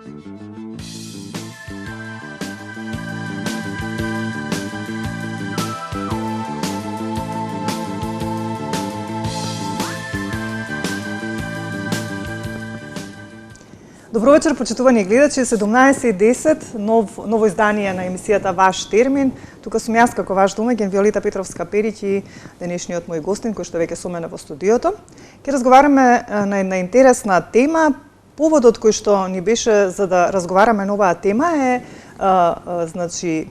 Добро вечер, почитувани гледачи, 17:10, ново издание на емисијата Ваш термин. Тука сум јас како ваш домаќин Виолета Петровска Периќ и денешниот мој гостин кој што веќе со мене во студиото. Ќе разговараме на една интересна тема. Поводот кој што ни беше за да разговараме на оваа тема е значи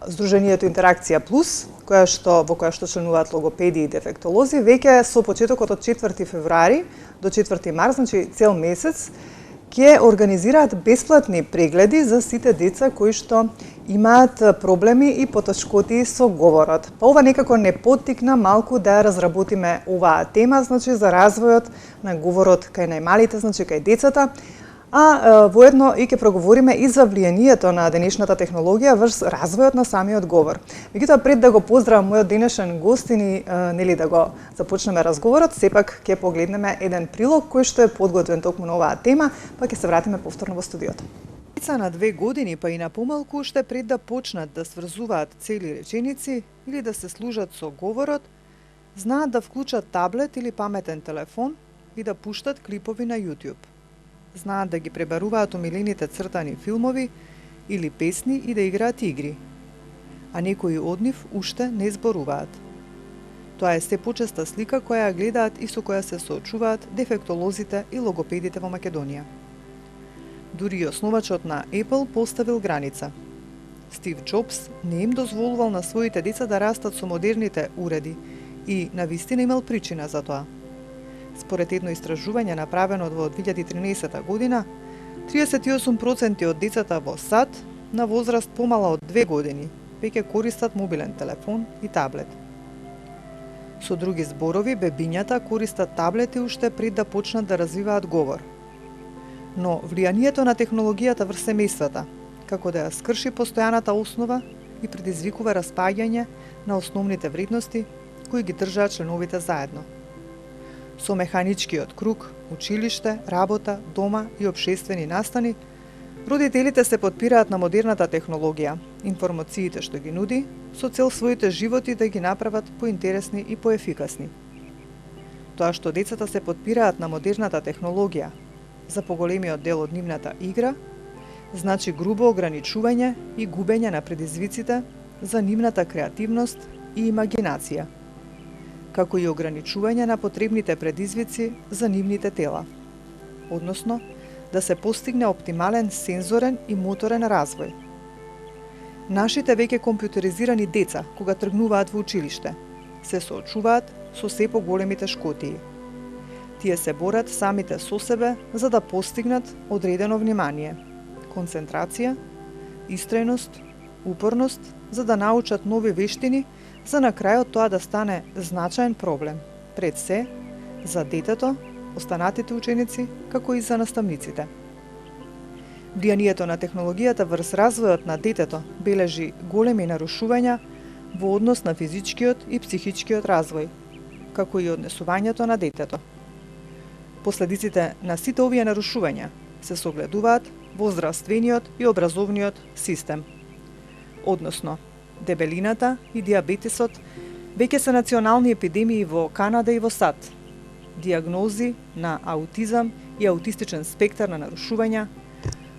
Сдруженијето Интеракција Плюс, во која што членуваат логопеди и дефектолози, веќе со почетокот од 4 февруари до 4 март, значи цел месец, ќе организираат бесплатни прегледи за сите деца кои што имаат проблеми и потешкоти со говорот. Па ова некако не поттикна малку да разработиме оваа тема, значи за развојот на говорот кај најмалите, значи кај децата, а воедно и ќе проговориме и за влијанието на денешната технологија врз развојот на самиот говор. Меѓутоа, пред да го поздравам мојот денешен гостин и нели да го започнеме разговорот, сепак ќе погледнеме еден прилог кој што е подготвен токму на оваа тема, па ќе се вратиме повторно во студиото. Деца на 2 години па и на помалку уште пред да почнат да сврзуваат цели реченици или да се служат со говорот, знаат да вклучат таблет или паметен телефон и да пуштат клипови на YouTube. Знаат да ги пребаруваат омилените цртани филмови или песни и да играат игри, а некои од нив уште не зборуваат. Тоа е се почеста слика која ја гледаат и со која се соочуваат дефектолозите и логопедите во Македонија. Дури и основачот на Apple поставил граница. Стив Џобс не им дозволувал на своите деца да растат со модерните уреди и навистина имал причина за тоа. Според едно истражување направено во 2013 година, 38% од децата во САД на возраст помала од 2 години веќе користат мобилен телефон и таблет. Со други зборови, бебињата користат таблети уште пред да почнат да развиваат говор. Но влијанието на технологијата врз семејствата, како да ја скрши постојаната основа и предизвикува распаѓање на основните вредности кои ги држаат членовите заедно. Со механичкиот круг, училиште, работа, дома и општествени настани, родителите се потпираат на модерната технологија, информациите што ги нуди, со цел своите животи да ги направат поинтересни и поефикасни. Тоа што децата се потпираат на модерната технологија за поголемиот дел од нивната игра, значи грубо ограничување и губење на предизвиците за нивната креативност и имагинација, како и ограничување на потребните предизвици за нивните тела, односно да се постигне оптимален сензорен и моторен развој. Нашите веќе компјутеризирани деца, кога тргнуваат во училиште, се соочуваат со се поголеми тешкотии. Тие се борат самите со себе за да постигнат одредено внимание, концентрација, истрајност, упорност, за да научат нови вештини, за на крајот тоа да стане значаен проблем, пред се, за детето, останатите ученици, како и за наставниците. Влијанието на технологијата врз развојот на детето бележи големи нарушувања во однос на физичкиот и психичкиот развој, како и однесувањето на детето. Последиците на сите овие нарушувања се согледуваат во здравствениот и образовниот систем, односно дебелината и диабетесот веќе се национални епидемии во Канада и во САД. Диагнози на аутизам и аутистичен спектар на нарушувања,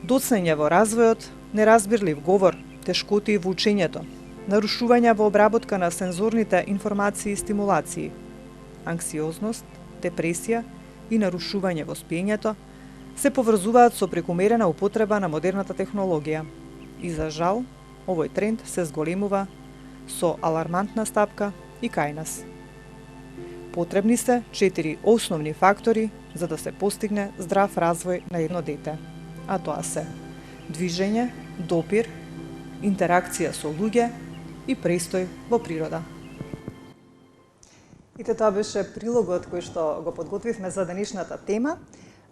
доцнење во развојот, неразбирлив говор, тешкотии во учењето, нарушувања во обработка на сензорните информации и стимулации, анксиозност, депресија и нарушување во спиењето се поврзуваат со прекумерена употреба на модерната технологија. И за жал, овој тренд се зголемува со алармантна стапка и кај нас. Потребни се 4 основни фактори за да се постигне здрав развој на едно дете, а тоа се движење, допир, интеракција со луѓе и престој во природа. Ите тоа беше прилогот кој што го подготвивме за денешната тема.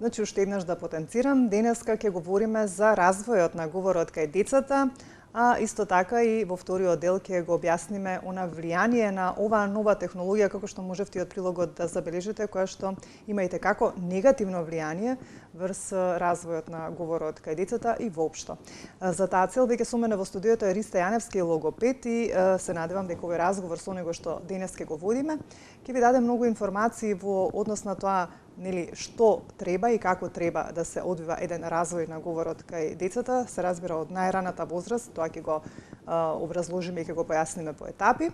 Значи, уште еднаш да потенцирам, денеска ќе говориме за развојот на говорот кај децата, А исто така и во вториот дел ќе го објасниме она влијание на оваа нова технологија, како што можевте од прилогот да забележите, која што има и како негативно влијание врз развојот на говорот кај децата и воопшто. За таа цел веќе со мене во студиото е Риста Јаневски, логопед, и се надевам дека овој разговор со него што денес ќе го водиме ќе ви даде многу информации во однос на тоа што треба и како треба да се одвива еден развој на говорот кај децата, се разбира од најраната возраст, тоа ќе го образложиме и ќе го појасниме по етапи.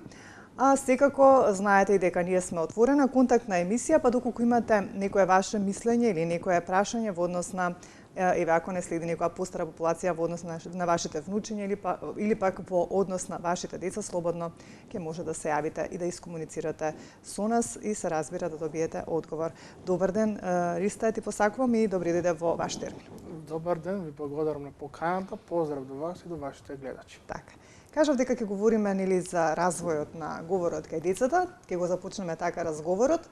А секако знаете и дека ние сме отворена контактна емисија, па доколку имате некое ваше мислење или некое прашање во однос на еве ако не следи некоја постара популација во однос на вашите внучиња или пак во однос на вашите деца, слободно ќе може да се јавите и да искомуницирате со нас и се разбира да добиете одговор. Добар ден, Риста, ти посакувам и добри дојде во ваш термин. Добар ден, ви благодарам на поканата, поздрав до вас и до вашите гледачи. Така. Кажав дека ќе говориме за развојот на говорот кај децата, ќе го започнеме така разговорот,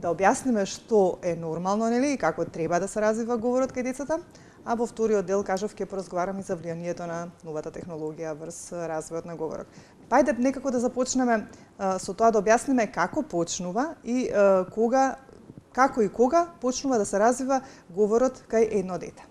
да објасниме што е нормално и како треба да се развива говорот кај децата, а во вториот дел кажав ќе поразговараме и за влијанието на новата технологија врз развојот на говорот. Пајде некако да започнеме со тоа да објасниме како почнува и како и кога почнува да се развива говорот кај едно дете.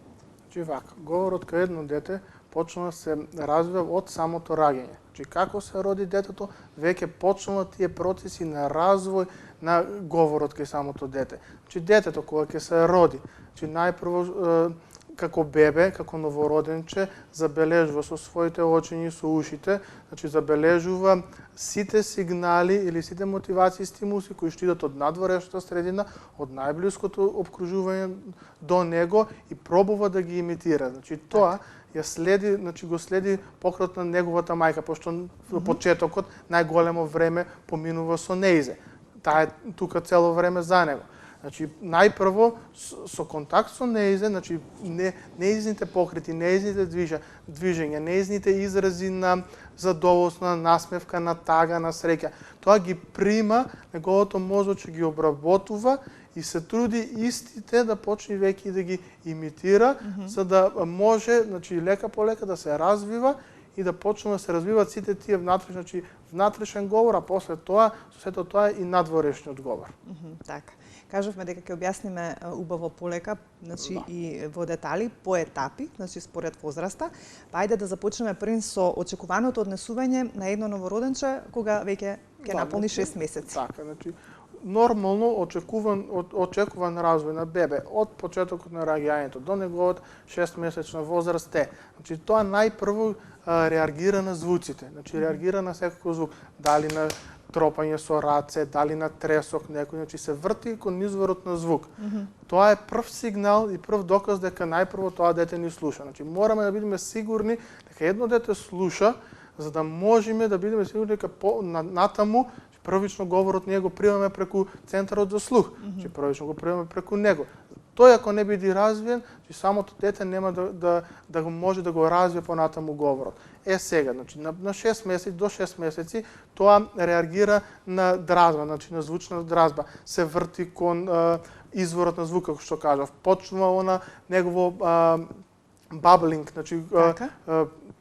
Значи вака, говорот кај едно дете почнува да се развива од самото раѓање. Значи како се роди детето, веќе почнуваат тие процеси на развој на говорот кај самото дете. Значи детето кога ќе се роди, значи најпрво како бебе, како новороденче, забележува со своите очиња и со ушите, значи забележува сите сигнали или сите мотивации и стимуси кои што идат од надворешната средина, од најблиското обкружување до него и пробува да ги имитира. Значи тоа ја следи, значи го следи покрот на неговата мајка, пошто во почетокот најголемо време поминува со неизе. Таа е тука цело време за него. Значи најпрво со контакт со неизе, значи неизните покрити, неизните движења, неизните изрази на задоволство, на насмевка, на тага, на среќа. Тоа ги прима, неговото мозоче ги обработува и се труди истите да почне веќе да ги имитира, за да може, значи лека по лека да се развива и да почнува да се развиваат сите тие внатрешен говор, а после тоа, со сето тоа и надворешниот говор. Така. Кажавме дека ќе објасниме убаво полека, значи и во детали, по етапи, значи според возраста. Па ајде да започнеме прв со очекуваното однесување на едно новороденче кога веќе ќе наполни 6 месеци. Така, значи нормално очекуван развој на бебе од почетокот на раѓањето до неговата 6-месечна возраст е. Значи тоа најпрво реагира на звуците, значи реагира на секој звук, дали на тропање со раце, дали на тресок некој, значи се врти кон изворот на звук. Тоа е прв сигнал и прв доказ дека најпрво тоа дете ни слуша. Значи мораме да бидеме сигурни дека едно дете слуша, за да можеме да бидеме сигурни дека натаму првично говорот ние го примаме преку центарот за слух, значи првично го примаме преку него. Тој ако не биде развиен, самото дете нема да може да го развие понатаму говорот. Сега, значи на 6 месеци до 6 месеци тоа реагира на дразба, значи на звучна дразба, се врти кон изворот на звук, како што кажав. Почнува она негово баблинг, значи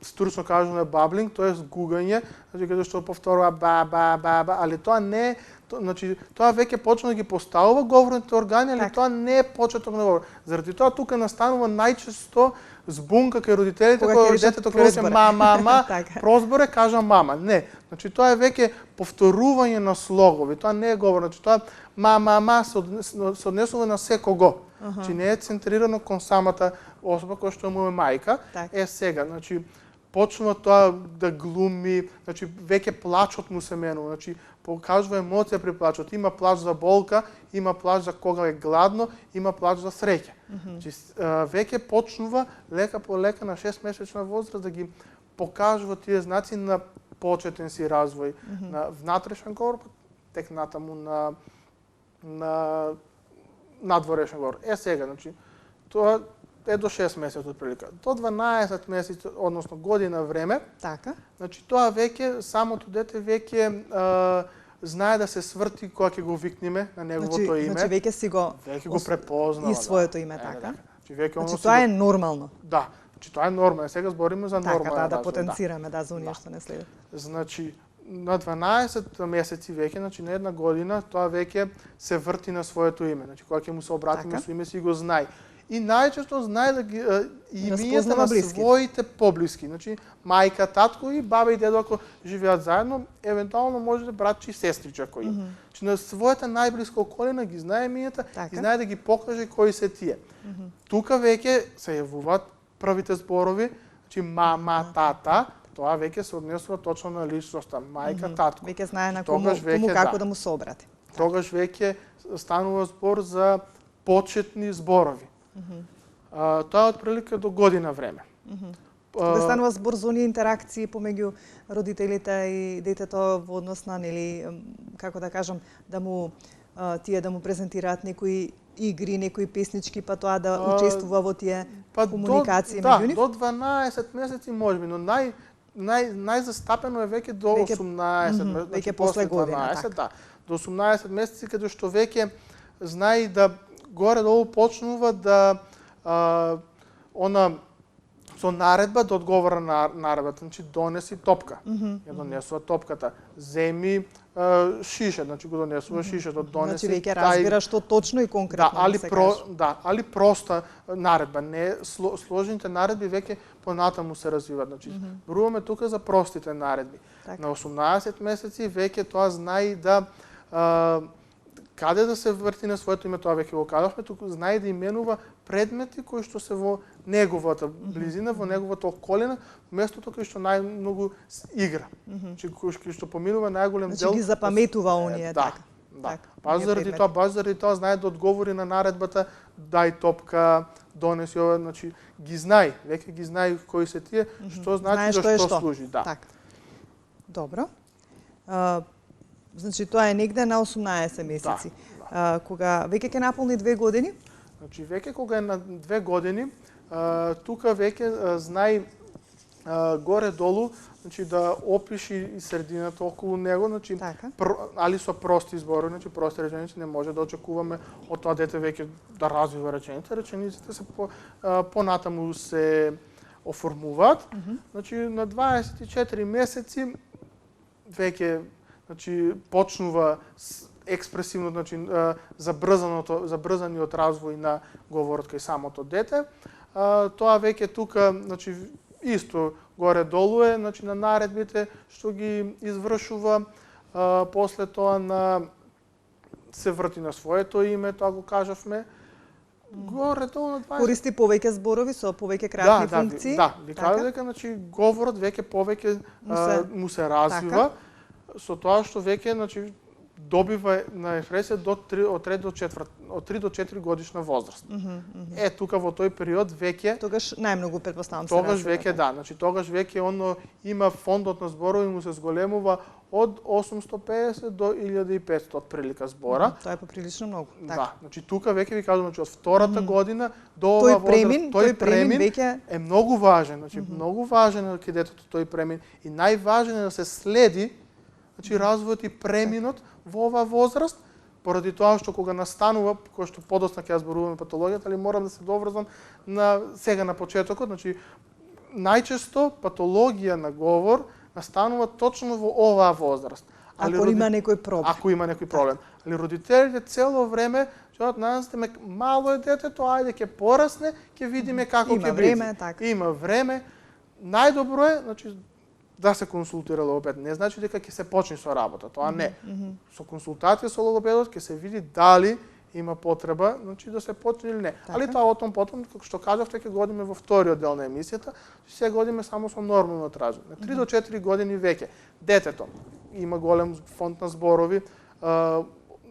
стручно кажано е баблинг, тоа е гугање, значи каде што повторува ба, али тоа не е, значи тоа веќе почна да ги поставува говорните органи, али тоа не е почеток на говор. Заради тоа тука настанува најчесто збунка кај родителите кога детето ќе рече мама, прозборе кажа мама. Не, значи тоа е веќе повторување на слогови, тоа не е говор, значи тоа мама се однесува на секого. Значи не е центрирано кон самата особа која што му е мајка. Сега, значи почнува тоа да глуми, значи веќе плачот му се менува, значи покажува емоција при плачот. Има плач за болка, има плач за кога е гладно, има плач за среќа. Значи веќе почнува лека по лека на 6-месечна возраст да ги покажува тие знаци на почетен си развој на внатрешен говор, тек натаму на надворешен говор. Сега, значи тоа е до 6 месеци отприлика. До 12 месеци, односно година време, така. Значи тоа веќе самото дете веќе знае да се сврти кога ќе го викнеме на неговото име. Значи веќе си го препознава. И своето име, така. Значи тоа е нормално. Да. Значи тоа е норма, сега збориме за норма. Така, да потенцираме за оние што не следат. Значи на 12 месеци веќе, значи на една година, тоа веќе се врти на своето име. Значи кога ќе му се обратиме со име, си го знае. И најчесто знае да ги имињата на своите поблиски. Значи мајка, татко и баба и дедо ако живеат заедно, евентуално може братче и сестриче ако има. Значи на својата најблиска околина ги знае имињата и знае да ги покаже кои се тие. Тука веќе се јавуваат првите зборови, значи мама, тата, тоа веќе се однесува точно на личноста, мајка, татко. Веќе знае на кому како да му се обрати. Тогаш веќе станува збор за почетни зборови. Тоа е отприлика до година време. Кога станува збор за оние интеракции помеѓу родителите и детето во однос на, нели, како да кажам, да му тие да му презентираат некои игри, некои песнички, па тоа да учествува во тие комуникации меѓу нив? Да, до 12 месеци можеби, но најзастапено е веќе до 18, веќе после година, да. До 18 месеци каде што веќе знае да горе-долу почнува да со наредба да одговора на наредбата, значи донеси топка. Ја донесува топката. Земи шише, значи го донесува шишето, донеси. Значи веќе разбира што точно и конкретно се каже. Али проста наредба, не сложените наредби веќе понатаму се развиваат. Значи зборуваме тука за простите наредби. На 18 месеци веќе тоа знае да каде да се врти на своето име, тоа веќе го кажавме, туку знае да именува предмети кои што се во неговата близина, во неговата околина, местото кај што најмногу игра. Кој што поминува најголем дел. Значи ги запаметува оние, така. Да. Баш заради тоа знае да одговори на наредбата, дај топка, донеси ова, значи ги знае, веќе ги знае кои се тие, што значи за што служи, да. Така. Добро. Значи тоа е негде на 18 месеци. Кога веќе ќе наполни 2 години? Значи веќе кога е на 2 години, тука веќе знае горе-долу, значи да опиши и средината околу него, значи али со прости зборови, значи прости реченици, не може да очекуваме од тоа дете веќе да развива реченици. Речениците се понатаму се оформуваат. Значи на 24 месеци веќе почнува експресивно, забрзаниот развој на говорот кај самото дете. Тоа веќе тука, исто горе-долу е, на наредбите што ги извршува, после тоа се врти на своето име, тоа го кажавме. Горе-долу на 20. Користи повеќе зборови со повеќе кратки функции. Да, ви кажа дека говорот веќе повеќе му се развива. Со тоа што веќе добива на експресија од 3 до 4 годишна возраст. Тука во тој период веќе тогаш најмногу претпоставам се тогаш веќе тогаш веќе има фондот на зборови му се зголемува од 850 до 1500 отприлика збора. Тоа е поприлично многу. Да, тука веќе ви кажувам, од втората година до оваа возраст, тој премин веќе е многу важен, многу важен е кај детето тој премин и најважен е да се следи развојот и преминот во оваа возраст, поради тоа што кога настанува, кој што подоцна ќе ја зборуваме патологијата, али морам да се доврзам на сега на почетокот, најчесто патологија на говор настанува точно во оваа возраст. Ако има некој проблем. Ако има некој проблем. Али родителите цело време што настојаме мало е детето, ајде ќе порасне, ќе видиме како ќе биде. Има време. Најдобро е, да се консултира логопед. Не значи дека ќе се почне со работа, тоа не. Со консултација со логопедот ќе се види дали има потреба, да се почне или не. Али тоа потом, како што кажавте, ќе годиме во вториот дел на емисијата, сега годиме само со нормално тражење. На 3 до 4 години веќе детето има голем фонд на зборови,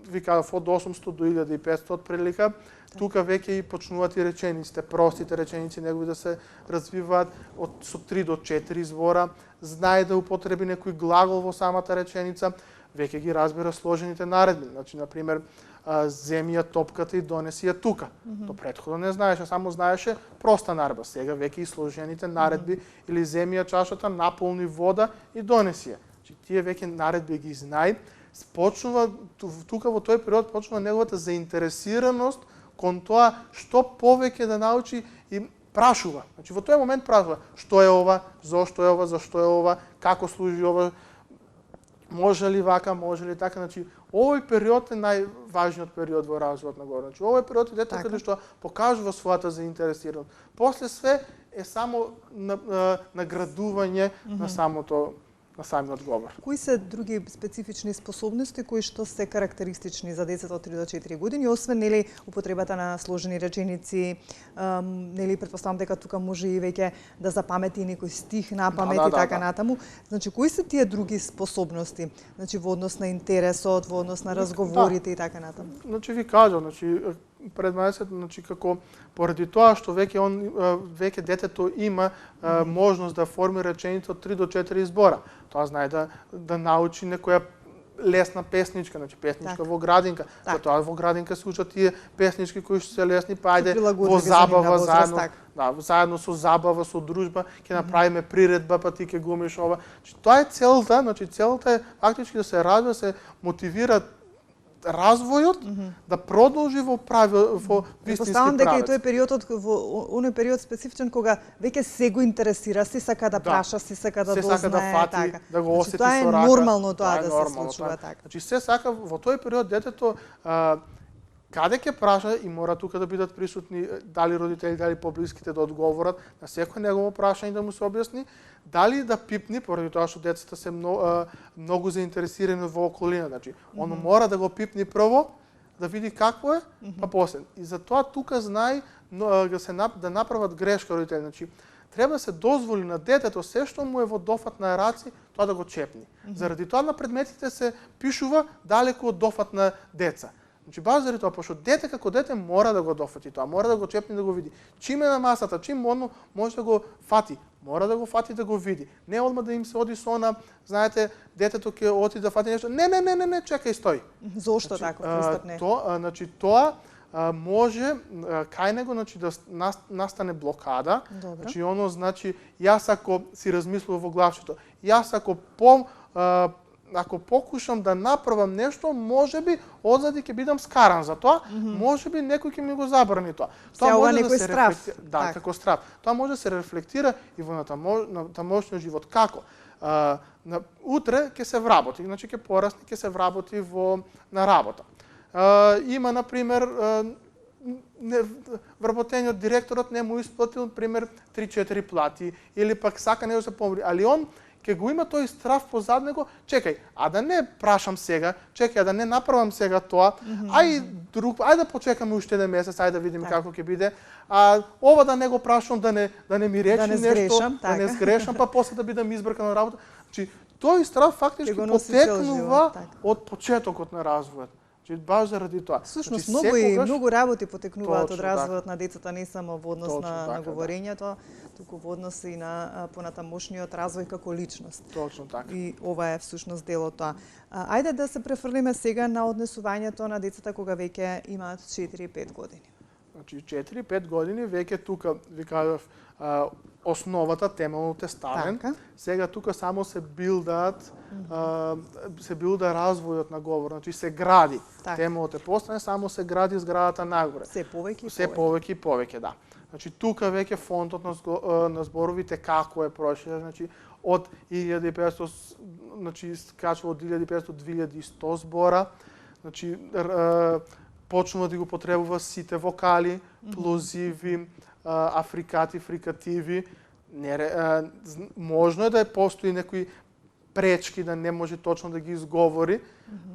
ви кажав од 800 до 1500 отприлика. Тука веќе и почнуваат и речениците, простите реченици негови да се развиваат со 3 до 4 збора, знае да употреби некој глагол во самата реченица, веќе ги разбира сложените наредби. Значи, например, земи ја топката и донеси ја тука. До претходно не знаеше, само знаеше проста наредба. Сега веќе и сложените наредби или земи ја чашата, наполни вода и донеси ја. Значи, тие веќе наредби ги знае. Почнува тука во тој период почнува неговата заинтересираност кон тоа што повеќе да научи и прашува. Значи во тој момент прашува што е ова, зашто е ова, како служи ова, може ли вака, може ли така, значи овој период е најважниот период во развојот на говорот. Значи овој период е детето каде што покажува својата заинтересираност. После све е само наградување на самиот говор. Кои се други специфични способности кои што се карактеристични за децата од 3 до 4 години, освен нели употребата на сложени реченици, нели претпоставам дека тука може и веќе да запамети некој стих на памет и така натаму. Значи кои се тие други способности? Значи во однос на интересот, во однос на разговорите и така натаму. Значи ви кажам, значи пред месец, значи како поради тоа што веќе детето има можност да форми реченица од 3 до 4 збора. Тоа знае да научи некоја лесна песничка, значи песничка во градинка. Затоа во градинка се учат тие песнички кои што се лесни, па ајде во забава заедно со забава, со дружба ќе направиме приредба, па ти ќе го умеш ова. Тоа е целта, значи целта е фактички да се развива, се мотивира развојот да продолжи во вистински правец. Дека и тој периодот во оној период специфичен кога веќе се го интересира, се сака да праша, се сака да дознае, сака да фати, така. да го осети со рака. Тоа е нормално тоа да се случува така. Значи се сака во тој период детето каде ќе праша и мора тука да бидат присутни дали родители, дали поблиските да одговорат на секој негово прашање да му се објасни, дали да пипни поради тоа што децата се многу заинтересирани во околина, значи он мора да го пипни прво да види какво е, па после. И затоа тука знае да направат грешка родители, значи треба да се дозволи на детето се што му е во дофат на раци, тоа да го чепни. Заради тоа на предметите се пишува далеку од дофат на деца. Значи баш заради тоа, пошто дете како дете мора да го дофати тоа, мора да го чепне да го види. Чим е на масата, чим оно може да го фати, мора да го фати да го види. Не одма да им се оди со она, знаете, детето ќе оти да фати нешто. Не, чекај, стој. Зошто така пристап не? Значи тоа може кај него значи да настане блокада. Добре. Значи оно значи јас ако си размислувам во главчето, јас ако покушам да направам нешто, можеби одзади ќе бидам скаран за тоа, можеби некој ќе ми го забрани тоа. Тоа може да се рефлектира, да, како страв. Тоа може да се рефлектира и во тамошниот живот. Како? Утре ќе се вработи, значи ќе порасне, ќе се вработи на работа. Има на пример вработениот директорот не му исплатил пример 3-4 плати или пак сака него се помори, али он ќе го има тој страв позад него, чекај, а да не прашам сега, чекај, а да не направам сега тоа, ајде да почекаме уште еден месец, ајде да видиме како ќе биде, а ова да не го прашам, да не ми речи нешто, да не сгрешам, па после да бидам избркан на работа. Значи, тој страв фактички потекнува од почетокот на развојот. Баш заради тоа. Всушност многу работи потекнуваат од развојот на децата, не само во однос на говорењето, туку во однос и на понатамошниот развој како личност. Точно така. И ова е всушност дел од тоа. Ајде да се префрлиме сега на однесувањето на децата кога веќе имаат 4-5 години. Значи 4-5 години веќе тука ви кажав основата, темелот е ставен. Така. Сега тука само се билда развојот на говор, значи се гради. Темелот е поставен, само се гради зградата нагоре. Се повеќе и повеќе, да. Значи тука веќе фонтот на зборовите како е проширен, значи од 1500, значи скачува од 1500 до 2100 збора. Значи почнува да го потребува сите вокали, плозиви, африкати, фрикативи. Можно е да постои некои пречки да не може точно да ги изговори,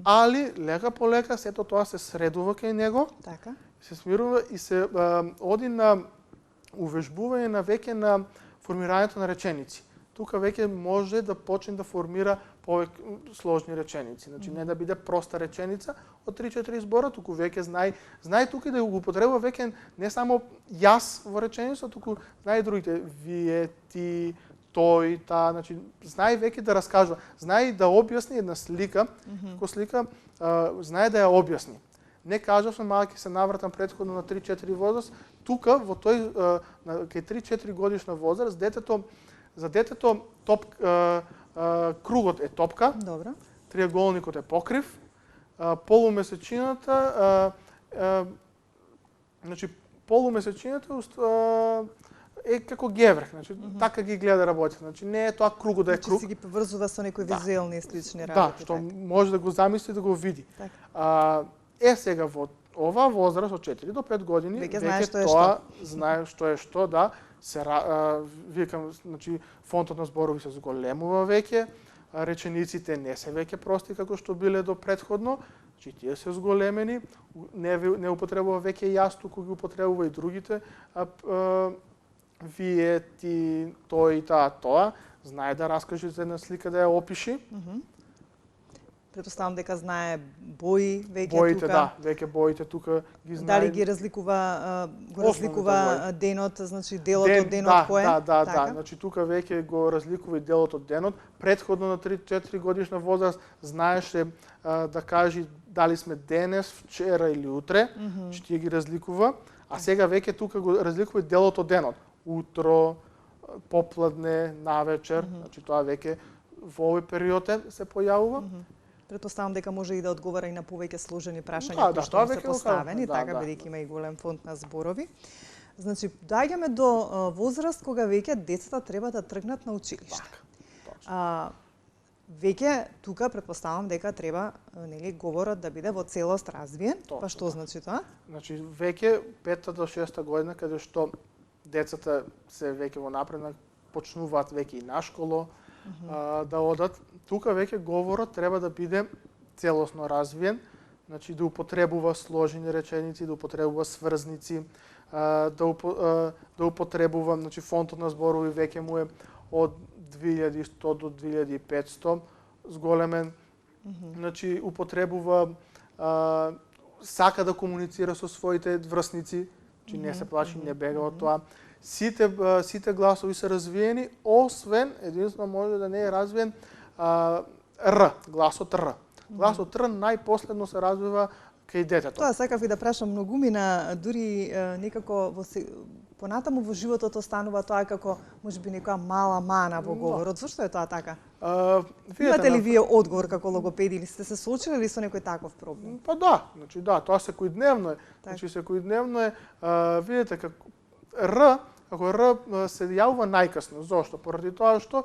али лека по лека сето тоа се средува кај него, се смирува и се оди на увежбување на веќе на формирањето на реченици. Тука веќе може да почне да формира повеќе сложни реченици. Значи не да биде проста реченица од 3-4 збора, туку веќе знае тука и да го употребува веќе не само јас во реченица, туку знае и другите вие, ти, тој, таа, значи знае веќе да раскажува, знае да објасни една слика, како слика знае да ја објасни. Не кажав сум малку се навратам претходно на 3-4 возраст, тука во тој кај 3-4 годишна возраст за детето кругот е топка, добро, триаголникот е покрив, полумесечината, значи полумесечината е како геврек, значи така ги гледа работите. Значи не е тоа кругот да е круг. Значи си ги поврзува со некои визуелни и слични Да, работи. што така. може да го замисли да го види. Така. Сега во оваа возраст од 4 до 5 години Веќе знае што е тоа знае што е што, да, викам, значи фонтот на зборови се зголемува веќе, речениците не се веќе прости како што биле до претходно, значи тие се зголемени, не употребува веќе јас, туку ги употребува и другите, вие, ти, тој и тоа, знае да раскаже за една слика, да ја опиши. Претпоставам дека знае бои веќе Боите, тука. да, веќе боите тука ги знае. Дали ги разликува денот, значи делот од денот да, кој е? Да, значи тука веќе го разликува и делот од денот. Претходно на 3-4 годишна возраст знаеше да кажи дали сме денес, вчера или утре, че тие ги разликува, а сега веќе тука го разликува и делот од денот. Утро, попладне, навечер, значи тоа веќе во овој период се појавува. Претпоставам дека може и да одговара и на повеќе сложени прашања Да, кои што тоа му се веќе поставени, да, така да. бидејќи има и голем фонд на зборови. Значи, доаѓаме до возраст кога веќе децата треба да тргнат на училиште. Веќе тука претпоставам дека треба нели говорот да биде во целост развиен. Па што значи тоа? Значи веќе 5 до 6 година каде што децата се веќе во напредна почнуваат веќе и на школо да одат, тука веќе говорот треба да биде целосно развиен, значи да употребува сложени реченици, да употребува сврзници, да употребува, значи фонтот на зборови веќе му е од 2100 до 2500 зголемен. Значи употребува сака да комуницира со своите врсници, значи не се плаши, не бега од тоа. Сите гласови се развиени, освен единствено може да не е развиен Р, гласот Р. Гласот Р најпоследно се развива кај детето. Тоа сакав и да прашам, многумина дури некако понатаму во животот останува тоа како можеби некоја мала мана во говорот. Зошто е тоа така? Имате ли вие одговор како логопеди или сте се соочили ли со некој таков проблем? Па да, значи да, тоа секојдневно е. Значи секојдневно е, видите како Р, како Р се јавува најкасно. Зошто? Поради тоа што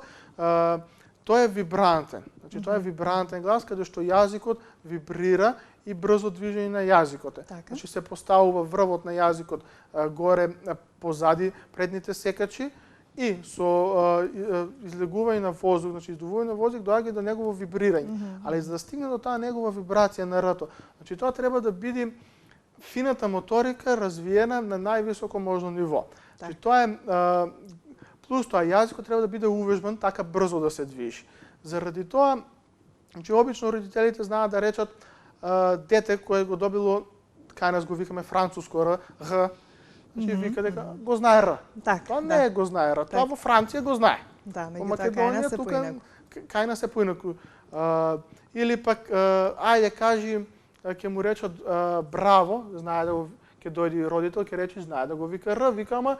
тој е вибрантен. Значи тоа е вибрантен глас каде што јазикот вибрира и брзо движење на јазикот е. Значи се поставува врвот на јазикот горе позади предните секачи и со излегување на воздух, значи издувување на воздух доаѓа до негово вибрирање. Али за да стигне до таа негова вибрација на Р-то, значи тоа треба да биде фината моторика развиена на највисоко можно ниво. Значи тоа е плюс тоа јазикот треба да биде увежбан така брзо да се движи. Заради тоа, значи обично родителите знаат да речат дете кое го добило, кај нас го викаме француско Р, Г, значи вика дека го знае Р. Тоа не е го знае Р, тоа во Франција го знае. Да, во Македонија тука кај нас е поинаку. Или пак ајде кажи ќе му речат браво, знае да ќе дојде родител, ќе рече знае да го вика Р, вика ама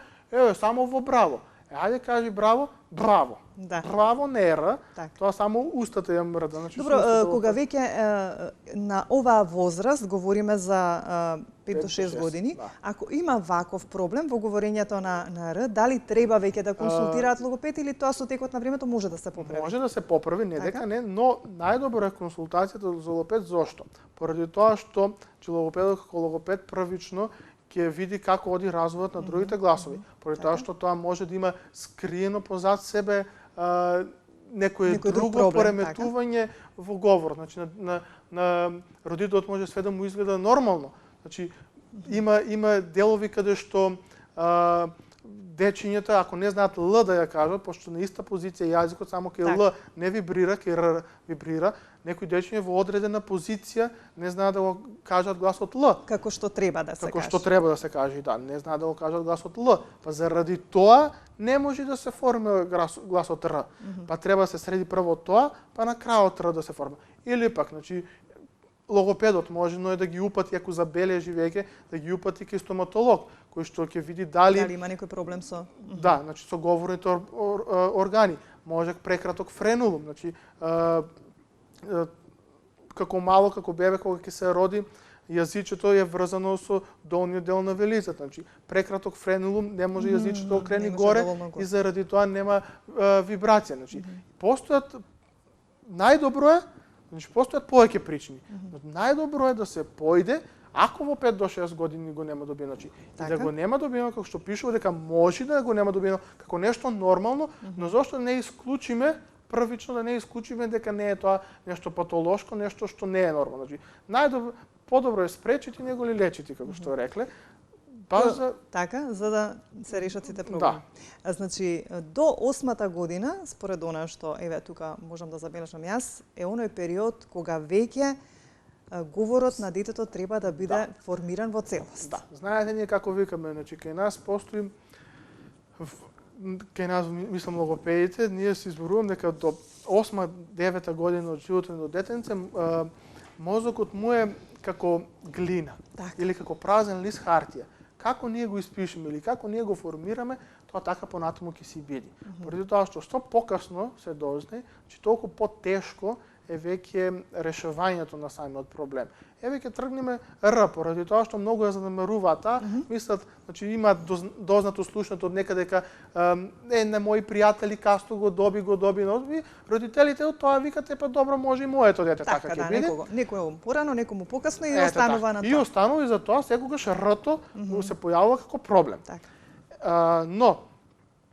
само во браво. Ајде кажи браво, браво. Да. Браво не е Р, тоа само устата ја мрда. Значи, добро, кога веќе на оваа возраст, говориме за 5 до 6 години, ако има ваков проблем во говорењето на Р, дали треба веќе да консултираат логопед или тоа со текот на времето може да се поправи? Може да се поправи, не дека не, но најдобро е консултацијата за логопед. Зошто? Поради тоа што логопедот како логопед првично ќе види како оди развојот на другите гласови. Поради тоа што тоа може да има скриено позад себе некое друго пореметување во говор. Значи на родителот може све да му изгледа нормално. Значи има делови каде што дечињата, ако не знаат Л да ја кажат, пошто на иста позиција јазикот само кај Л не вибрира, кај Р вибрира, некои дечиња во одредена позиција не знаат да го кажат гласот Л. Како што треба да се каже. Како што треба да се каже, да, не знаат да го кажат гласот Л. Па заради тоа не може да се формира гласот Р. Па треба да се среди прво тоа, па на крајот Р да се формира. Или пак, значи, логопедот можено е да ги упати, ако забележи веќе, да ги упати кај стоматолог, кој што ќе види дали има некој проблем со Да, значи со говорните органи, може прекраток френулум, значи како мало, како бебе кога ќе се роди, јазичето е врзано со долниот дел на велицата. Значи, прекраток френилум не може јазичето да окрени горе и заради тоа нема вибрација. Значи, постојат најдобро е, значи постојат повеќе причини. Но најдобро е да се поиде ако во 5 до 6 години го нема добиено, значи и да го нема добиено како што пишува дека може да го нема добиено како нешто нормално, но зошто не исклучиме првично да не исклучиме дека не е тоа нешто патолошко, нешто што не е нормално. Значи подобро е спречити него ли лечити, како што рекле. Така, за да се решат сите проблеми. Да. Значи, до 8-та година, според она што, еве, тука можам да забележам јас, е оној период кога веќе говорот на детето треба да биде формиран во целост. Да. Знаете ние како викаме, значи кај нас постои кај нас мислам логопедите, ние се изборуваме дека до 8-9 година од животот до детенце мозокот му е како глина или како празен лист хартија. Како ние го испишеме или како ние го формираме, тоа така понатаму ќе си биде. Поради тоа што покасно се дозне, че толку потешко е веќе решавањето на самиот проблем. Еве ќе тргнеме Р, поради тоа што многу ја занемаруваат таа, мислат, значи имаат дознато слушнато од некаде дека на мои пријатели касто го доби, но родителите од тоа викат па добро може и моето дете така ќе биде. Некој порано, некому покасно и останува на тоа. И останува и за тоа секогаш Р-то се појавува како проблем. Но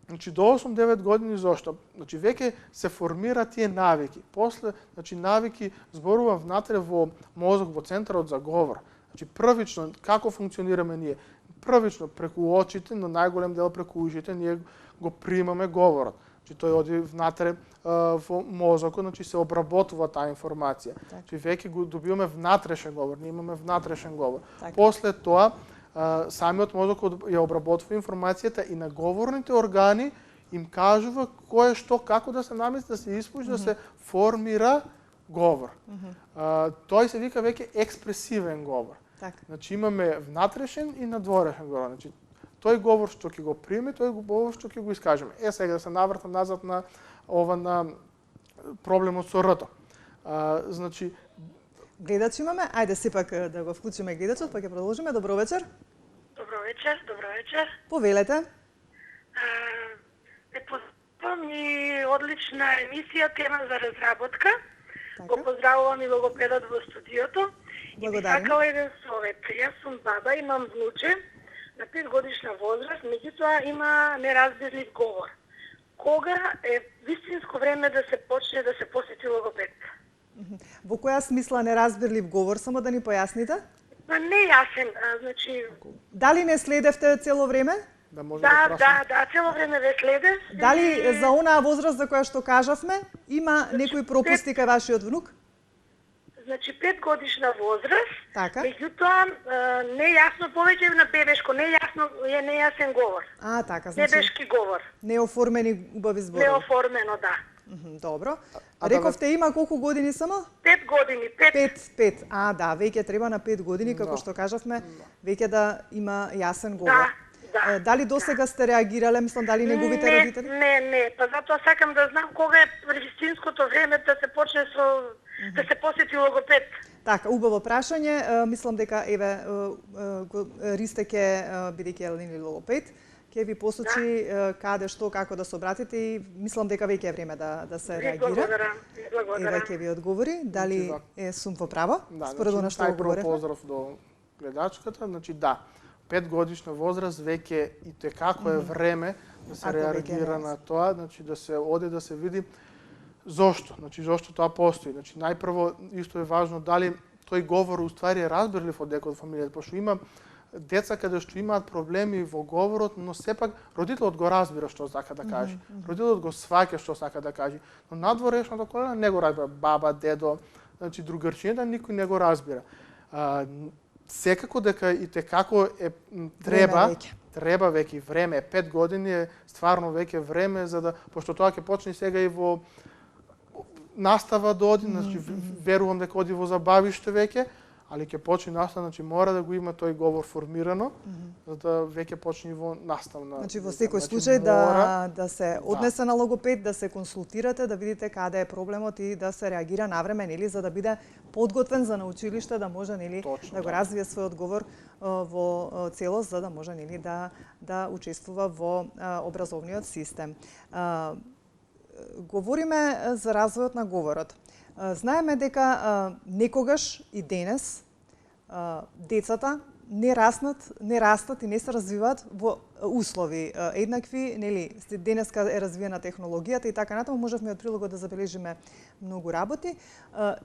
значи до 8-9 години зошто? Значи веќе се формира тие навики. После, значи навики зборува внатре во мозок, во центарот за говор. Значи првично како функционираме ние? Првично преку очите, но најголем дел преку ушите ние го примаме говорот. Значи тој оди внатре во мозокот, значи се обработува таа информација. Значи веќе го добиваме внатрешен говор, ние имаме внатрешен говор. После тоа самиот мозок ја обработува информацијата и на говорните органи им кажува кое што, како да се намести, да се испуши, да се формира говор. Тој се вика веќе експресивен говор. Значи имаме внатрешен и надворешен говор. Значи тој говор што ќе го приме, тој говор што ќе го искажеме. Сега да се навртам назад на проблемот со Р-то. Значи гледач имаме, ајде сепак да го вклучиме гледачот, па ќе продолжиме. Добро вечер. Добро вечер, добро вечер. Повелете. Поздравувам и одлична емисија, тема за разработка. Го поздравувам и логопедот во студиото. Благодарам. И сакала еден совет. Јас сум баба, имам внуче на 5 годишна возраст, меѓутоа има неразбирлив говор. Кога е вистинско време да се почне да се посети логопед? Во која смисла неразбирлив говор, само да ни појасните? Не јасен, значи... Дали не следевте цело време? Да, цело време ве следев. Дали за онаа возраст за која што кажавме, има некои пропусти кај вашиот внук? Значи 5 годишна возраст, така. Меѓутоа нејасно повеќе на бебешко, нејасен говор. Така, значи бебешки говор. Неоформени убави зборови. Неоформено, да. Добро. Рековте има колку години само? 5 години, 5. 5. Да, веќе треба на 5 години, како што кажавме, веќе да има јасен говор. Да. Дали досега сте реагирале, мислам, дали неговите родители? Не, па затоа сакам да знам кога е вистинското време да се почне да се посети логопед. Така, убаво прашање. Мислам дека еве Ристе ќе бидејќи елени логопед, ќе ви посочи каде, што, како да се обратите и мислам дека веќе е време да се реагира. Благодарам. Еве ќе ви одговори. Дали сум во право? Според она што говоревме. Поздрав до гледачката. Значи да, 5 годишна возраст веќе и како е време да се реагира на тоа, значи да се оди да се види зошто, значи зошто тоа постои. Значи најпрво исто е важно дали тој говор уствари е разбирлив од некој од фамилијата, пошто има деца каде што имаат проблеми во говорот, но сепак родителот го разбира што сака да каже. Родителот го сваќа што сака да каже, но надворешното колена не го разбира. Баба, дедо, значи другарчината никој не го разбира. Секако дека и како треба веќе време, 5 години е стварно веќе време за да, пошто тоа ќе почне сега и во настава да оди, значи верувам дека оди во забавиште веќе, али ќе почне настава, значи мора да го има тој говор формирано, за да веќе почне во наставна. Значи во секој случај да се однесе на логопед, да се консултирате, да видите каде е проблемот и да се реагира навреме, нели, за да биде подготвен за на училиште, да може, нели, да го развие својот говор во целост, за да може, нели, да учествува во образовниот систем. Говориме за развојот на говорот. Знаеме дека некогаш и денес децата не растат и не се развиваат во услови еднакви, нели, денеска е развиена технологијата и така натаму, можевме од прилогот да забележиме многу работи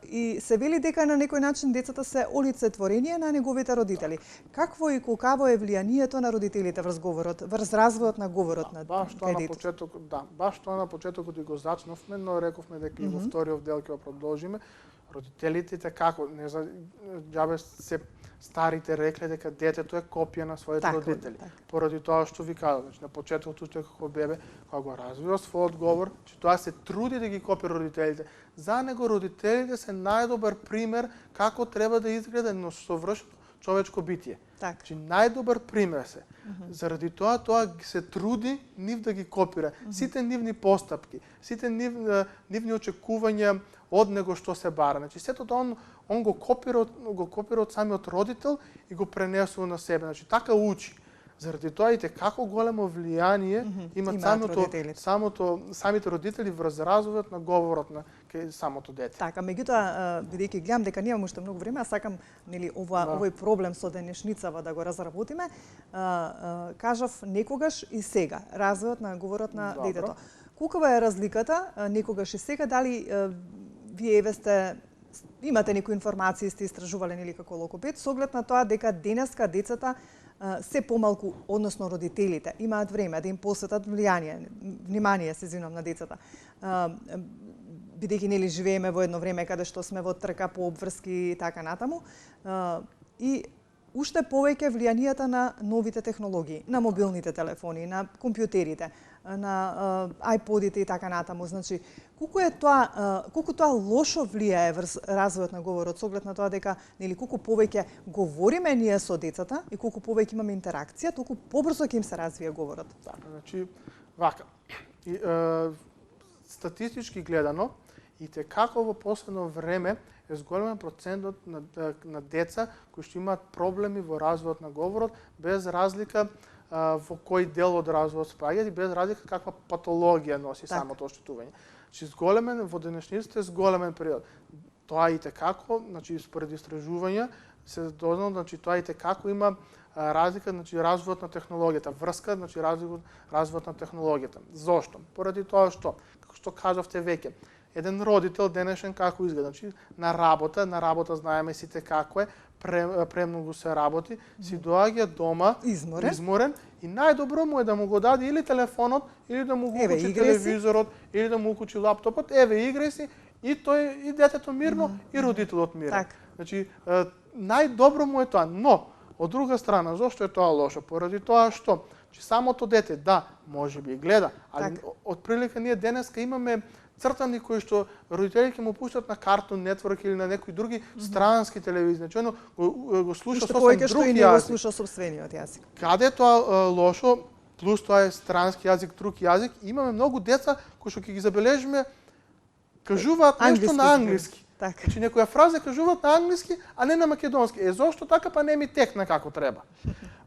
и се вели дека на некој начин децата се олицетворение на неговите родители. Какво и колкаво е влијанието на родителите врз говорот, врз развојот на говорот на детето? Баш тоа на почетокот и го зачнавме, но рековме дека и во вториот дел ќе го продолжиме. Родителите како не за џабе се старите рекле дека детето е копија на своите родители. Поради тоа што ви кажа, значи на почетокот уште како бебе, кога го развива својот говор, че тоа се труди да ги копира родителите. За него родителите се најдобар пример како треба да изгледа едно совршено човечко битие. Значи најдобар пример се. Заради тоа се труди нив да ги копира. Сите нивни постапки, сите нивни очекувања од него што се бара. Значи сето тоа он го копира од самиот родител и го пренесува на себе. Значи така учи. Заради тоа и како големо влијание имаат самите родители врз развојот на говорот на самото дете. Така, меѓутоа, бидејќи гледам дека немам уште многу време, а сакам, нели, овој проблем со денешницава да го разработиме, кажав некогаш и сега, развојот на говорот на детето. Колкава е разликата некогаш и сега, дали вие имате некои информации, сте истражувале, нели, како логопед, со оглед на тоа дека денеска децата се помалку, односно родителите, имаат време да им посветат внимание, се извинувам, на децата. Бидејќи, нели, живееме во едно време каде што сме во трка по обврски и така натаму, и уште повеќе влијанијата на новите технологии, на мобилните телефони, на компјутерите, на iPod-ите и така натаму. Значи, колку тоа лошо влијае врз развојот на говорот, со оглед на тоа дека, нели, колку повеќе говориме ние со децата и колку повеќе имаме интеракција, толку побрзо ќе им се развие говорот. Така, значи, вака. Статистички гледано, и како во последно време е зголемен процентот на деца кои што имаат проблеми во развојот на говорот, без разлика во кој дел од развојот спаѓаат и без разлика каква патологија носи самото оштетување. Значи, зголемен во денешниците зголемен период. Тоа и како, значи, според истражувања се дознало, значи, тоа и како има разлика, значи, развојот на технологијата, врска, значи, развојот на технологијата. Зошто? Поради тоа што, како што кажавте веќе, еден родител денешен како изгледа, значи, на работа знаеме сите како е, премногу се работи, си доаѓа дома изморен и најдобро му е да му го даде или телефонот, или да му го укучи телевизорот, или да му укучи лаптопот, играј си, и детето мирно, и родителот мирно. Значи, најдобро му е тоа, но од друга страна, зошто е тоа лошо? Поради тоа што самото дете, да, можеби гледа, али од прилика ние денеска имаме цртани кои што родители ќе му пуштат на Cartoon Network или на некои други странски телевизии. Значи, го слуша сосем друг јазик. Што и не го слуша сопствениот јазик. Каде е тоа лошо? Плюс тоа е странски јазик, друг јазик. Имаме многу деца кои што ќе ги забележиме кажуваат нешто на англиски. Значи, некоја фраза кажуваат на англиски, а не на македонски. Зошто така, па не ми текна како треба.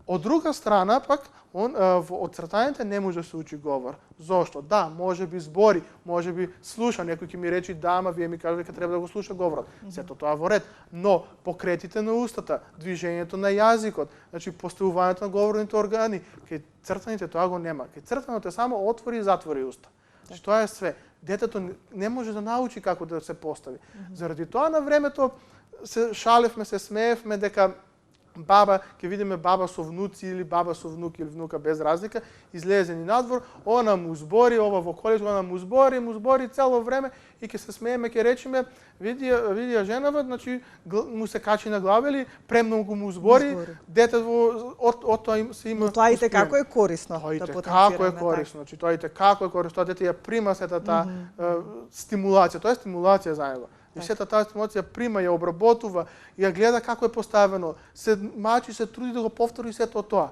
Од друга страна, пак, од цртаните не може да се учи говор. Зошто? Да, може би збори, може би слуша, некој ќе ми речи да, ама вие ми кажете дека треба да го слуша говорот. Сето тоа во ред, но покретите на устата, движењето на јазикот, значи поставувањето на говорните органи, кај цртаните тоа го нема. Кај цртаното е само отвори и затвори уста. Значи тоа е све. Детето не може да научи како да се постави. Заради тоа на времето се шалевме, се смеевме дека баба, ќе видиме баба со внуци или баба со внук или внука без разлика, излезени надвор, она му збори, ова во колеж, она му збори цело време и ќе се смееме, ќе речеме, видија женава, значи му се качи на глава или премногу му збори, детето од тоа се има. Но тоа и како е корисно да потенцираме. Како е корисно, значи тоа и како е корисно, тоа дете ја прима сета таа стимулација, тоа е стимулација за него. И сета таа емоција прима, ја обработува, ја гледа како е поставено, се мачи, се труди да го повтори сето тоа.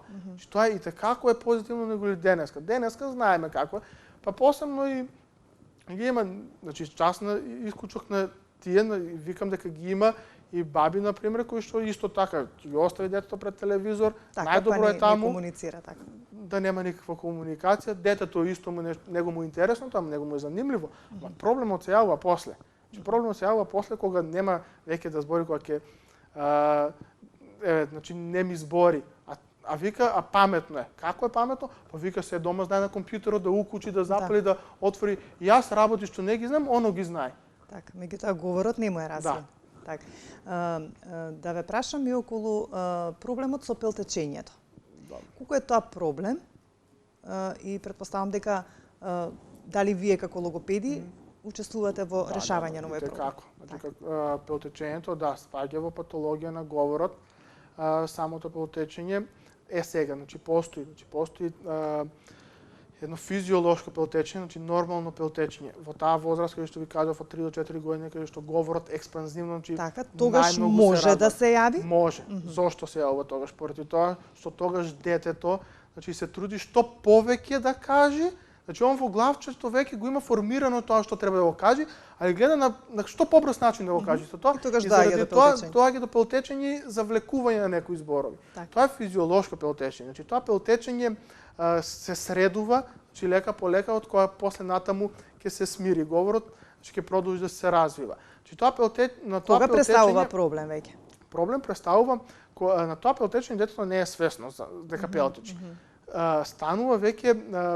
Тоа е и како е позитивно него и денеска. Денеска знаеме како е. Па посебно и ги има, значи час на исклучок на тие, викам дека ги има и баби, на пример, кои што исто така ги остави детето пред телевизор, најдобро е таму. Не комуницира така. Да нема никаква комуникација, детето исто него му е интересно, таму него му е занимливо, ама проблемот се јавува после. Значи проблемот се јавува после кога нема веќе да збори, кога ќе значи не ми збори. А вика, а паметно е. Како е паметно? Па вика се дома знае на компјутерот да укучи, да запали, да отвори. Јас работи што не ги знам, оно ги знае. Така, меѓутоа говорот не му е развивен. Така. Да ве прашам и околу проблемот со пелтечењето. Колку е тоа проблем? И претпоставам дека дали вие како логопеди учествувате во решавање на овој проблем? Како? Пелтечењето, спаѓа во патологија на говорот. Самото пелтечење е сега, значи постои едно физиолошко пелтечење, значи нормално пелтечење. Во таа возраст кај што ви кажав од 3 до 4 години, кај што говорот експанзивно, значи така, тогаш може да се јави? Може. Зошто се јавува тогаш? Поради тоа што тогаш детето, значи се труди што повеќе да каже. Значи он во главчето веќе го има формирано тоа што треба да го каже, али гледа на што побрз начин да го каже тоа. И тогаш доаѓа до пелтечење. Доаѓа до пелтечење за влекување на некои зборови. Тоа е физиолошко пелтечење. Значи тоа пелтечење се средува, значи лека по лека, од која после натаму ќе се смири говорот, значи ќе продолжи да се развива. Значи тоа пелтечење, кога представува проблем веќе? Проблем представува на тоа пелтечење детето не е свесно дека пелтечи. Станува веќе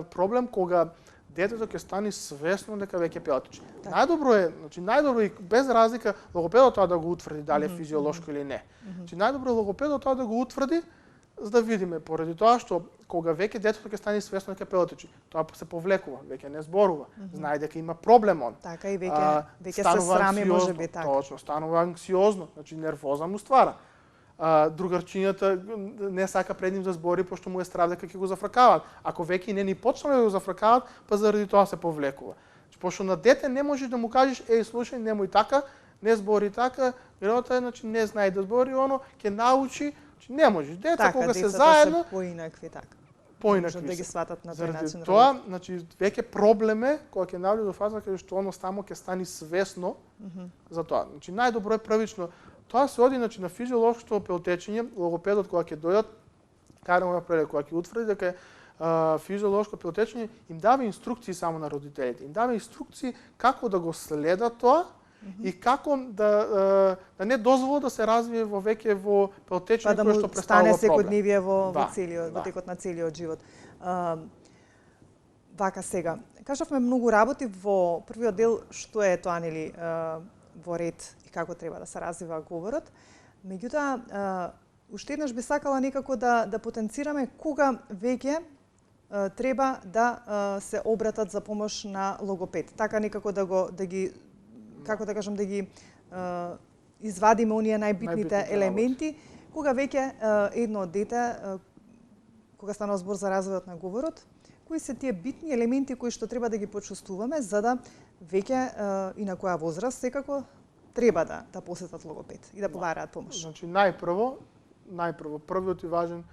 проблем кога детето ќе стане свесно дека веќе пелтечи. Најдобро е без разлика логопедот тоа да го утврди дали е физиолошко или не. Значи најдобро е логопедот тоа да го утврди, за да видиме, поради тоа што кога веќе детето ќе стане свесно дека пелтечи, тоа се повлекува, веќе не зборува, знае дека има проблем он. Така и веќе се срами можеби така. Точно, станува анксиозно, значи нервоза му ствара. Другарчињата не сака пред ним да збори пошто му е страв дека ќе го зафркаваат. Ако веќе не ни почнале да го зафркаваат, па заради тоа се повлекува. Пошто на дете не можеш да му кажеш слушај, немој така, не збори така, гревата значи не знае да збори, оно ќе научи. Не можеш. Деца кога се заедно се поинакви така. Поинакви да ги сватат на тој начин. Тоа, значи веќе проблем е кога ќе наоѓа до фаза каде што оно само ќе стане свесно за тоа. Значи најдобро е првично тоа се оди на физиолошкото пелтечење, логопедот кога ќе дојдат, карамо напред кога ќе утврди дека физиолошко пелтечење им дава инструкции само на родителите. Им дава инструкции како да го следат тоа и како да не дозволи да се развие во пелтечење кое што представува проблем. Стане секојдневие во текот на целиот живот. Вака сега, кажавме многу работи во првиот дел што е тоа нели во ред и како треба да се развива говорот. Меѓутоа, уште еднаш би сакала некако да потенцираме кога веќе треба да се обратат за помош на логопед. Така некако да ги како да кажам, да ги извадиме оние најбитните елементи, кога веќе едно дете, кога станува збор за развојот на говорот, кои се тие битни елементи кои што треба да ги почувствуваме за да веќе и на која возраст секако треба да посетат логопед и да побараат помош. Значи најпрво првиот и важен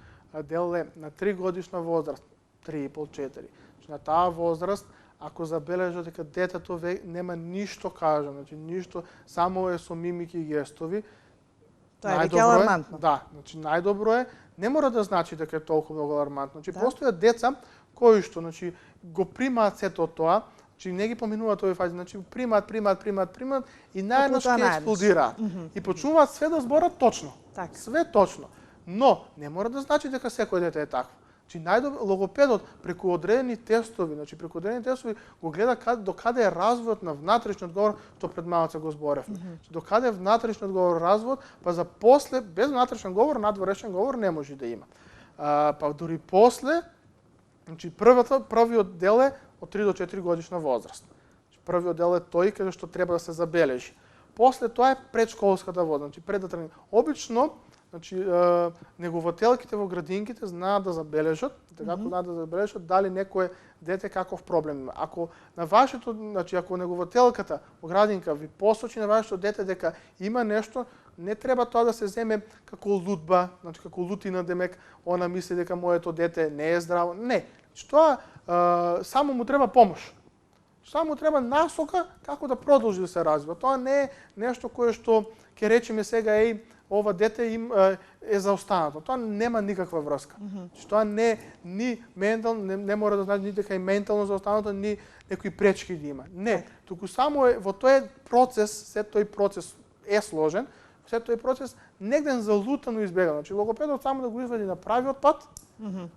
дел е на 3 годишна возраст, 3,5-4. Значи на таа возраст ако забележат дека детето нема ништо кажа, значи ништо, само е со мимики и гестови, тоа е веќе алармантно. Да, значи најдобро е, не мора да значи дека е толку многу алармантно. Значи постојат деца кои што значи го примаат сето тоа, значи не ги поминуваат овие фази, значи примаат и наеднаш ќе експлодираат. И почнуваат све да зборат точно. Све точно. Но не мора да значи дека секој дете е такво. Логопедот преку одредени тестови, го гледа до каде е развојот на внатрешниот говор, што пред малце го зборевме. До каде е внатрешниот говор развојот, па за после без внатрешен говор, надворешен говор не може да има. Па дури после, значи првиот дел е од 3 до 4 годишна возраст. Првиот дел е тој каде што треба да се забележи. после тоа е предшколската возраст, значи пред да тргне. Обично, значи негователките во градинките знаат да забележат, како знаат да забележат дали некое дете каков проблем има. Ако на вашето, значи ако негователката во градинка ви посочи на вашето дете дека има нешто, не треба тоа да се земе како лудба, значи како лутина, демек она мисли дека моето дете не е здраво. Не, значи тоа само му треба помош. Само треба насока како да продолжи да се развива. Тоа не е нешто кое што ќе речеме сега ова дете е заостанато. Тоа нема никаква врска. Тоа ни ментално, не мора да значи ни дека е ментално заостанато, ни некои пречки да има. Не, туку само е во тој процес, се тој процес е сложен, се тој процес негден залутано избеган. Значи логопедот само да го изведи на правиот пат,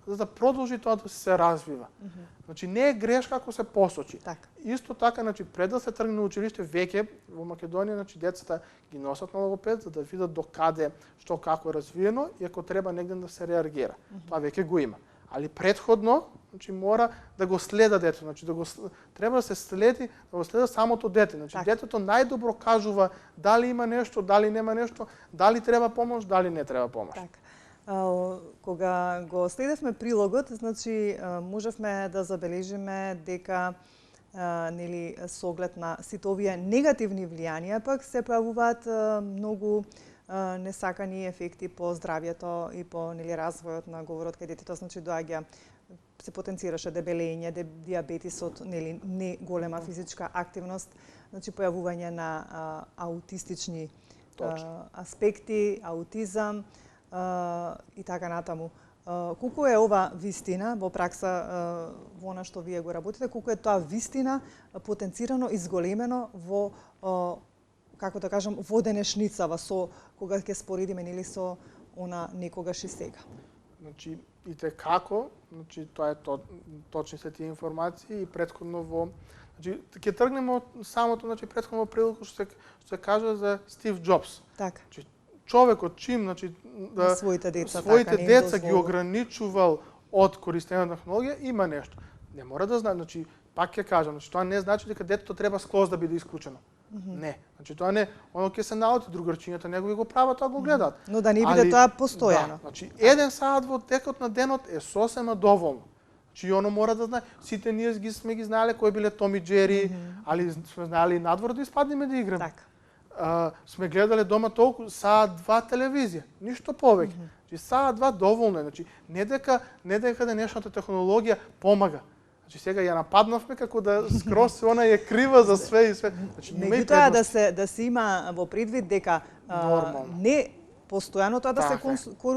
за да продолжи тоа да се развива. Значи не е грешка ако се посочи. Исто така, значи пред да се тргне на училиште, веќе во Македонија, значи децата ги носат на логопед за да видат докаде што како е развиено и ако треба негден да се реагира. Тоа веќе го има. Али претходно, значи мора да го следа детето, значи треба да се следи, да го следа самото дете. Значи детето најдобро кажува дали има нешто, дали нема нешто, дали треба помош, дали не треба помош. Кога го следевме прилогот, значи можевме да забележиме дека нели со оглед на сите овие негативни влијанија пак се појавуваат многу несакани ефекти по здравјето и по нели развојот на говорот кај детето, значи доаѓа се потенцираше дебелење, дијабетисот, нели не голема физичка активност, значи појавување на аутистични аспекти, аутизам и така натаму. Колку е ова вистина во пракса во она што вие го работите, колку е тоа вистина потенцирано изголемено во како да кажам во денешницава со кога ќе споредиме нели со она некогаш и сега. Значи и те како, значи тоа е точни се тие информации и претходно во значи ќе тргнеме од самото, значи претходно во прилог што се кажа за Стив Џобс. Така. Значи човекот чим, значи своите деца ги ограничувал од користење на технологија, има нешто. Не мора да знае, значи пак ќе кажам, значи тоа не значи дека детето треба скроз да биде исклучено. Не, значи тоа не, оно ќе се наоти, другарчињата негови го прават, тоа го гледаат. Но да не биде тоа постојано. Да, значи 1 сат во текот на денот е сосема доволно. Значи оно мора да знае, сите ние сме ги знаеле кои биле Том и Џери, али сме знаеле и надвор да испаднеме да играме. Така. Сме гледале дома толку саат-два телевизија, ништо повеќе. Значи саат-два доволно е. Значи не дека денешната технологија помага. Значи сега ја нападнавме како да скрос она е крива за све и све. Значи нема и предности. Да се има во предвид дека не постојано тоа да се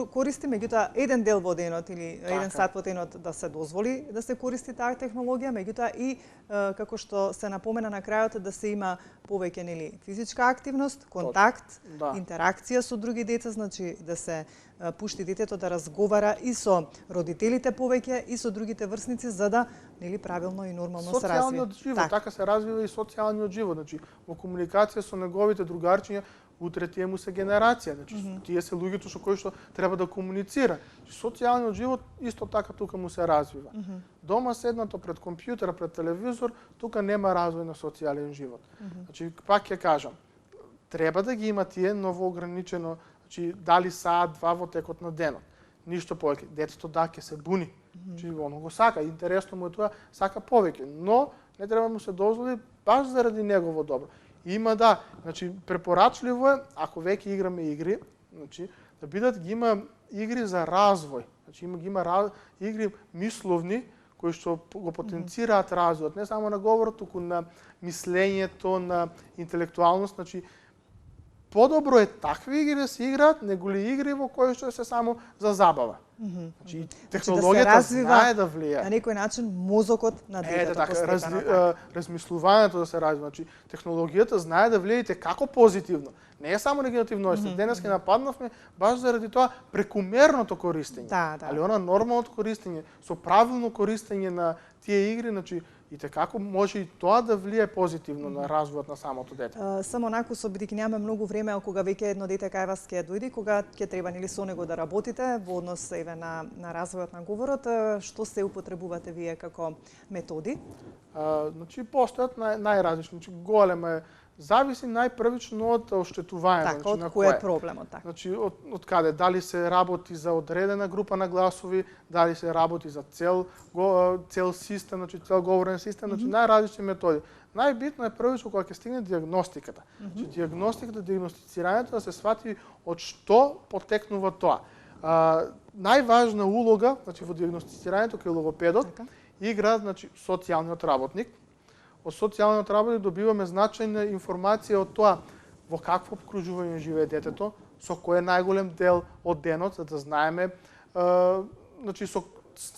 користи, меѓутоа еден дел во денот или еден сат во денот да се дозволи да се користи таа технологија, меѓутоа и како што се напомена на крајот да се има повеќе нели физичка активност, контакт, интеракција со други деца, значи да се пушти детето да разговара и со родителите повеќе и со другите врсници за да нели правилно и нормално се развие. Социјалниот живот, така се развива и социјалниот живот, значи во комуникација со неговите другарчиња, утре тие му се генерација, значи тие се луѓето со кои што треба да комуницира. Социјалниот живот исто така тука му се развива. Дома седнато пред компјутер, пред телевизор, тука нема развој на социјален живот. Значи пак ќе кажам, треба да ги има тие, но во ограничено, значи дали саат-два во текот на денот. Ништо повеќе. Детето ќе се буни. Значи оно го сака, интересно му е тоа, сака повеќе, но не треба му се дозволи баш заради негово добро. Има значи препорачливо е ако веќе играме игри, значи да бидат ги има игри за развој. Значи ги има игри мисловни кои што го потенцираат развојот, не само на говорот, туку на мислењето, на интелектуалност, значи подобро е такви игри да се играат, него ли игри во кои што се само за забава. Значи технологијата знае да влијае. На некој начин мозокот на детето постепено. Размислувањето да се развива. Значи технологијата знае да влијае како позитивно. Не е само негативно. Денес ќе нападнавме баш заради тоа прекумерното користење. Али она нормалното користење, со правилно користење на тие игри, значи и како може и тоа да влијае позитивно на развојот на самото дете. Само накусо, бидејќи немаме многу време, кога веќе едно дете кај вас ќе дојде, кога ќе треба нели со него да работите во однос еве на развојот на говорот, што се употребувате вие како методи? Значи постојат најразлични, значи голема е Зависи најпрвично од оштетувањето. Така, од кој е проблемот, така. Значи, од каде? Дали се работи за одредена група на гласови, дали се работи за цел систем, значи цел говорен систем, значи најразлични методи. Најбитно е првично кога ќе стигне дијагностиката. Значи, дијагностиката, дијагностицирањето да се свати од што потекнува тоа. Најважна улога, значи во дијагностицирањето кај логопедот игра, значи социјалниот работник. Од социјалниот работник добиваме значајна информација од тоа во какво обкружување живее детето, со кој е најголем дел од денот, за да знаеме, значи со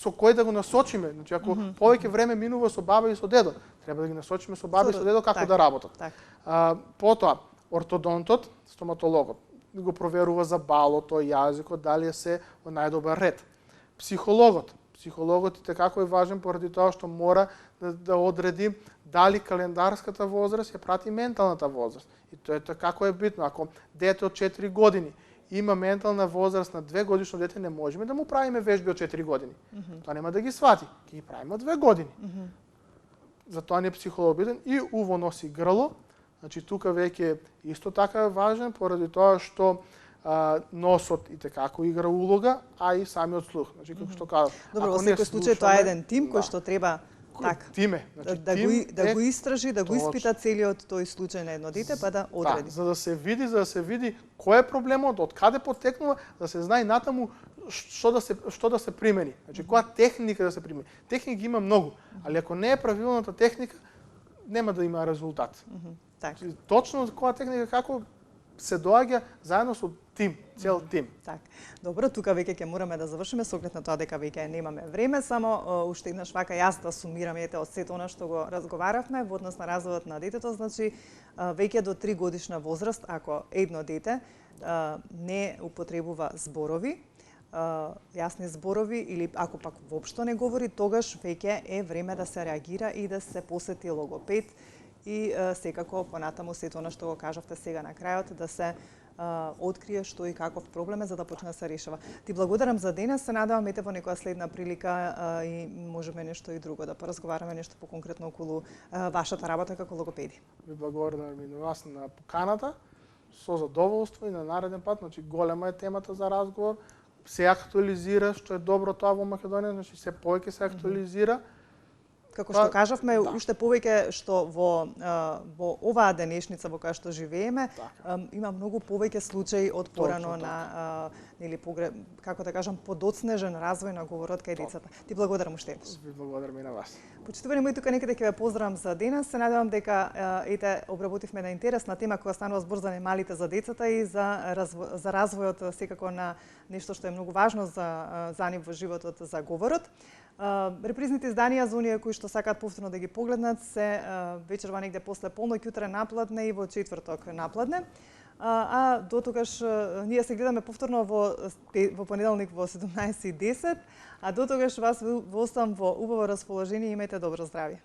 кој да го насочиме. Значи ако повеќе време минува со баба и со дедо, треба да ги насочиме со баба и со дедо како да работат. Потоа ортодонтот, стоматологот го проверува за балото, јазикот, дали е се во најдобар ред. Психологот како е важен поради тоа што мора да одреди дали календарската возраст ја прати менталната возраст. И тоа е како е битно. Ако дете од 4 години има ментална возраст на 2 годишно дете, не можеме да му правиме вежби од 4 години. Тоа нема да ги свати. Ќе ги правиме од 2 години. Затоа ни е психолог битен и уво носи грло. Значи тука веќе исто така е важен поради тоа што носот и како игра улога, а и самиот слух. Значи како што кажав. Добро, во секој случај тоа е еден тим кој што треба тиме, значи да го истражи, да го испита целиот тој случај на едно дете, па да одреди. За да се види кој е проблемот, од каде потекнува, да се знае натаму што да се примени. Значи која техника да се примени. Техники има многу, али ако не е правилната техника, нема да има резултат. Така. Точно која техника како се доаѓа заедно со тим, цел тим. Така. Добро, тука веќе ќе мораме да завршиме со оглед на тоа дека веќе немаме време, само уште еднаш вака јас да сумирам од сето она што го разговаравме во однос на развојот на детето, значи веќе до 3 годишна возраст, ако едно дете не употребува зборови, јасни зборови или ако пак воопшто не говори, тогаш веќе е време да се реагира и да се посети логопед и секако понатаму сето она што го кажавте сега на крајот да се открие што и каков проблем е за да почне да се решава. Ти благодарам за денес, се надевам ете во некоја следна прилика и можеме нешто и друго да поразговараме нешто поконкретно околу вашата работа како логопеди. Ви благодарам и на вас на поканата, со задоволство и на нареден пат, значи голема е темата за разговор, се актуализира, што е добро тоа во Македонија, значи се повеќе се актуализира. Како што кажавме, уште повеќе што во оваа денешница во која што живееме, има многу повеќе случаи од порано на нели како да кажам подоцнежен развој на говорот кај децата. Ти благодарам уште еднаш. Ви благодарам и на вас. Почитувани мои, тука некаде ќе ве поздравам за денес. Се надевам дека ете обработивме една интересна тема кога станува збор за немалите за децата и за развојот секако на нешто што е многу важно за нив во животот, за говорот. Репризните изданија за оние кои што сакаат повторно да ги погледнат се вечерва негде после полноќ, утре напладне и во четврток напладне. А до тогаш ние се гледаме повторно во понеделник во 17:10, а до тогаш вас во оставам во убаво расположение и имајте добро здравје.